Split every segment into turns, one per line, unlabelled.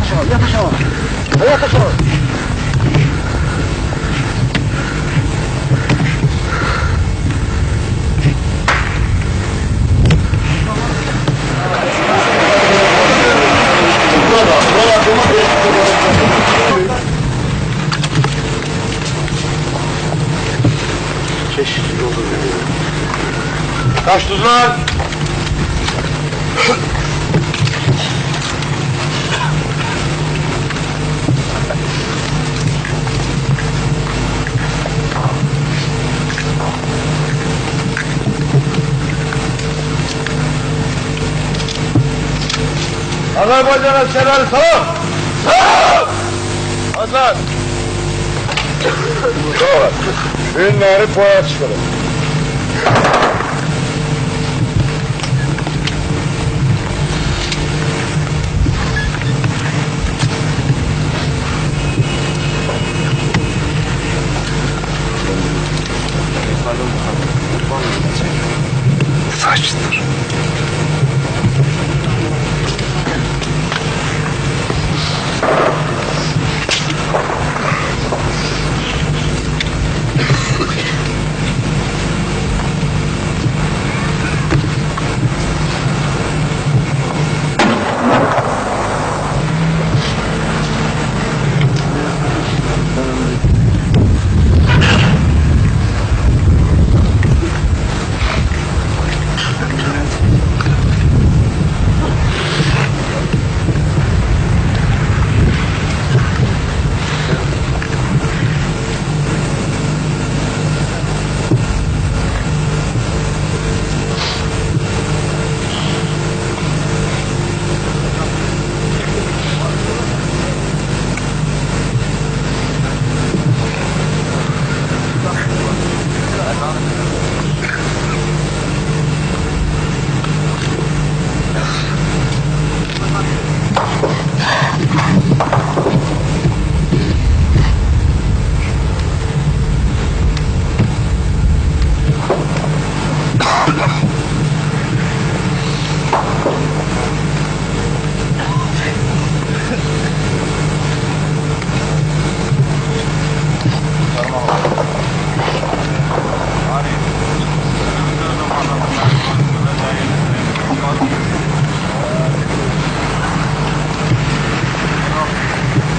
aşağı, yat aşağı. Yat aşağı. Çeşitli olur. Kaç tuzlar? Azerbaycan askerleri salam! Salam! Hazır! Sonra, ürünleri boya çıkarın. Saçtır.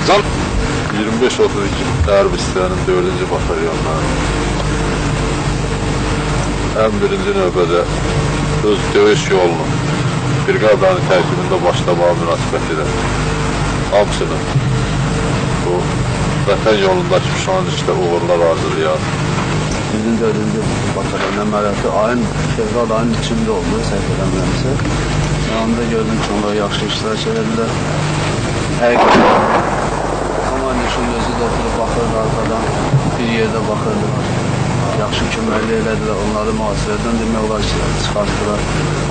Zam 25-32 Erbistan'ın 4-cü batalyonları ən birinci növbədə öz döyüş yolunu briqadanın tərkibində başlamağa münasibət edən hamısını bu vətən yolundakı şanlı uğurlar hazırlayan
bizim 4-cü batalyon əməliyyatı fevral ayın içində oldu, səhv eləmirəmsə. Yanında gördüm ki, onlar yaxşı iştirak edədilər. Həqiqətən komandişin özü də oturub baxırdı arkadan, bir yerdə baxırdı. Yaxşı köməkli elədilər, onları mühasirədən demək olar ki, çıxartdılar.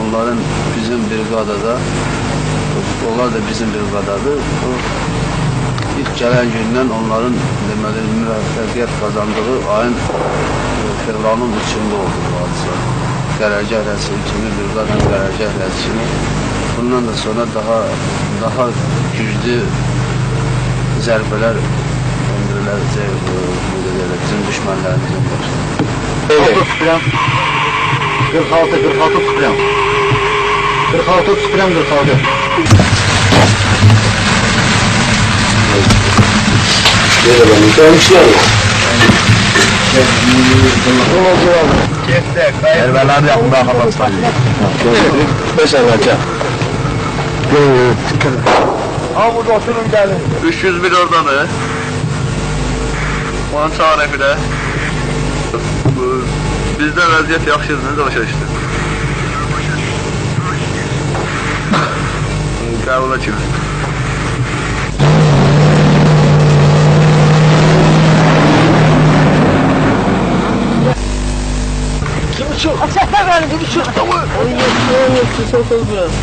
Onların bizim briqadada, onlar da bizim briqadadır. İlk gələn gündən onların deməli müvəffəqiyyət qazandığı ayın fevralın 3-də oldu bu hadisə. Qərargah rəisi kimi, briqadanın qərargah rəisi kimi. Bundan da sonra daha güclü zərbələr endiriləcək bizim düşmənlərimizin başına.
46 tuturam. 46 tuturam, 46.
Zərbələr yaxında Xalastan.
5 əvvəlcə. Ha, burada oturun gəlin.
301 oradanı onun çarəfi də bizdə vəziyyət yaxşıdır, necə başa düşdün? Qəbula kimi.
Kim uçur? Açaklar verin, kim uçur? Oyun sokul biraz.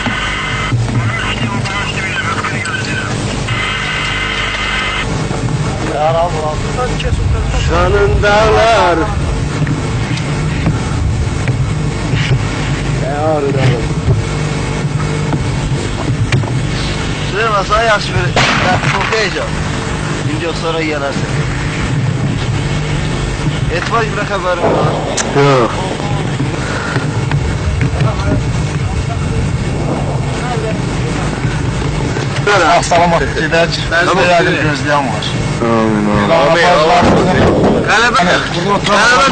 Şanın dağlar
Süleyman
olmasa yaxşı bir çok heyecan. Şimdi sonra yenersin. Etmez bir haberim var.
Yok.
Salamat. Gider. Ben de yardım gözleyen var.
Qələbə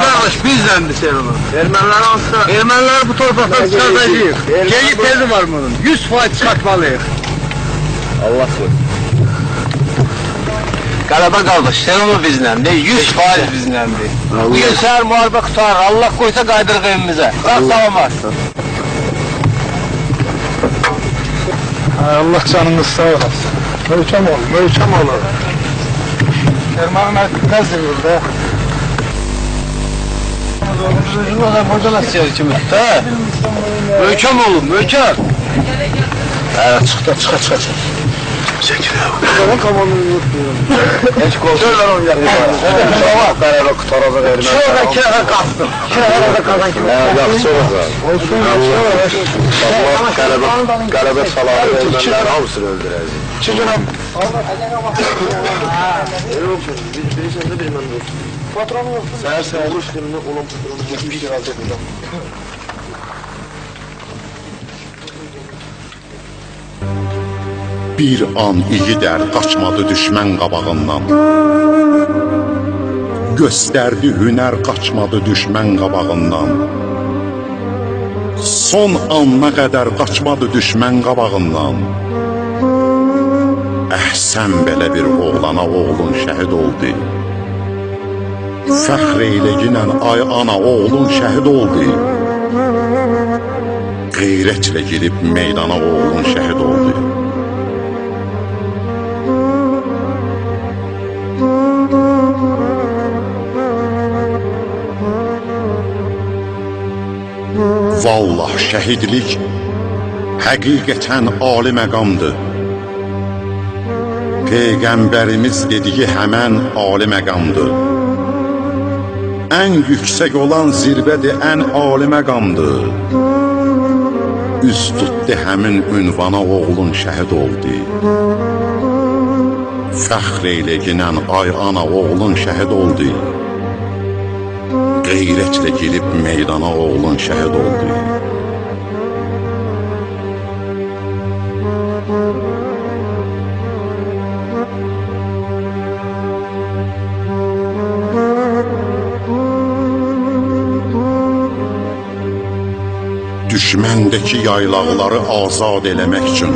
qardaş bizləndir sen onu.
Ermeniler olsa...
Erməniləri bu torpaqdan çıxardacağıq. Geyik tezi var bunun. 100% çıxartmalıyıq.
Allah korusun. Qələbə qardaş, sen onu bizləm, 100% bizləmdir. Bugün səhər müharibə qutar, Allah qoysa qaydırıq evimizə. Salamat.
Allah canınız sağ olasın. Möhkəm ol, möhkəm ol. Erməni nə zıvırdı?
Hoca nasıl yer kimi? He? Möhkəm olun, möhkəm. Çıxa.
Çəkil ya.
Zaman komandını unutmuyorum.
Heç qorsun.
Söyler onu yakın.
Sabah beraber qutaracaq erməni.
Şurada kere qastım.
Kərədə qazan kimi. Yaxşı olur.
Olsun.
Allah qələbə salatı ermənilər hamısını öldürəcək.
Çıkın abi.
Birisinde bir mən dostum.
Patronu yoksun.
Səhər olur üstümdə olan patronu 70 lira alacaq buradan.
Bir an igidər qaçmadı düşmən qabağından. Göstərdi hünər qaçmadı düşmən qabağından. Son anına qədər qaçmadı düşmən qabağından. Əhsən belə bir oğlana oğlun şəhid oldu. Fəxr eyləginən ay ana oğlun şəhid oldu. Qeyrətlə girib meydana oğlun şəhid oldu. Vallah şəhidlik həqiqətən ali məqamdır. Peyğəmbərimiz dediyi həmən ali məqamdır. Ən yüksək olan zirvədir, ən ali məqamdır. Üz tutdu həmin ünvana oğlun şəhid oldu. Fəxr eyləginən ay ana oğlun şəhid oldu. Qeyrətlə girib meydana oğlun şəhid oldu. Düşməndəki yaylaqları azad eləmək üçün,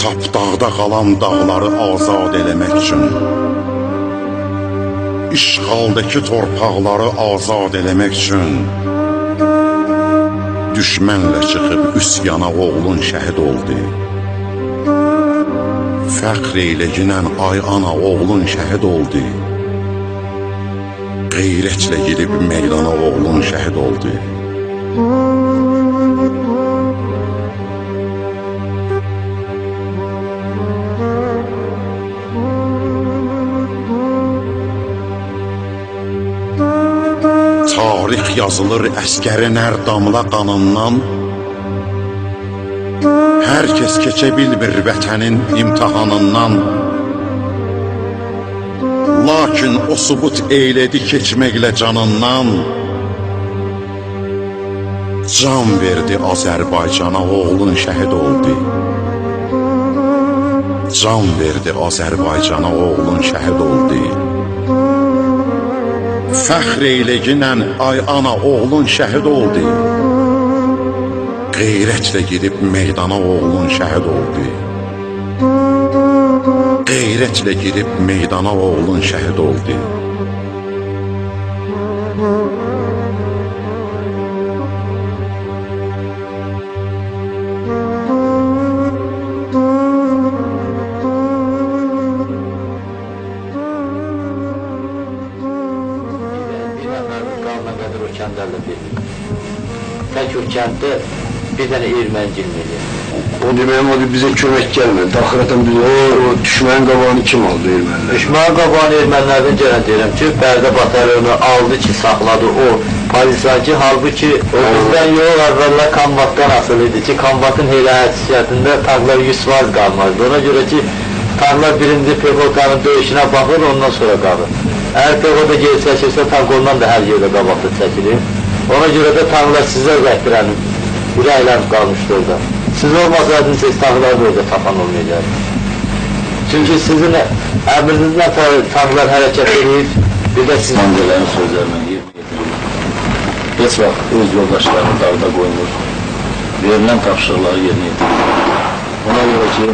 tapdağda qalan dağları azad eləmək üçün, işğaldakı torpaqları azad eləmək üçün, düşmənlə çıxıb üsyana oğlun şəhid oldu. Fəxr eyləginən ay ana oğlun şəhid oldu. Qeyrətlə girib meydana oğlun şəhid oldu. Tarix yazılır əskərin hər damla qanından. Hər kəs keçə bilmir vətənin imtihanından. Lakin o subut eylədi keçməklə canından. Can verdi Azərbaycana oğlun şəhid oldu. Can verdi Azərbaycana oğlun şəhid oldu. Fəxr eyləginən ay ana oğlun şəhid oldu. Qeyrətlə girib meydana oğlun şəhid oldu. Qeyrətlə girib meydana oğlun şəhid oldu.
Tək o kənddə bir dənə erməni girmeli.
O deməyim o bizə kömək gəlmədi. Daxirətən biz o düşmənin qabağını kim aldı ermənilər?
Düşmənin qabağını ermənilərdən gələn deyirəm ki, Bərdə batalyonu aldı ki, saxladı o
Halisaki, halbuki o bizden yol əvvəllər kombatdan asılı idi ki, kombatın elə həqiqətində tağlar 100% qalmazdı. Ona görə ki, tağlar birinci pekotanın döyüşünə baxır, ondan sonra qalır. Əgər pekota geri çəkirsə, tağ ondan da hər yerdə qabaqda çəkilir. Ona görə də tağlar sizə rəhbirənin ürəklər qalmışdı orada. Siz olmasaydınız, siz tağlar da orada tapan olmayacaqdı. Çünki sizin əmrinizlə tağlar hərəkət edir, bir də sizin
Mandelerin sözlərini yerinə getirir. Heç vaxt öz yoldaşlarını dağda qoymur. Verilən tapşırıqları yerinə getirir. Ona görə ki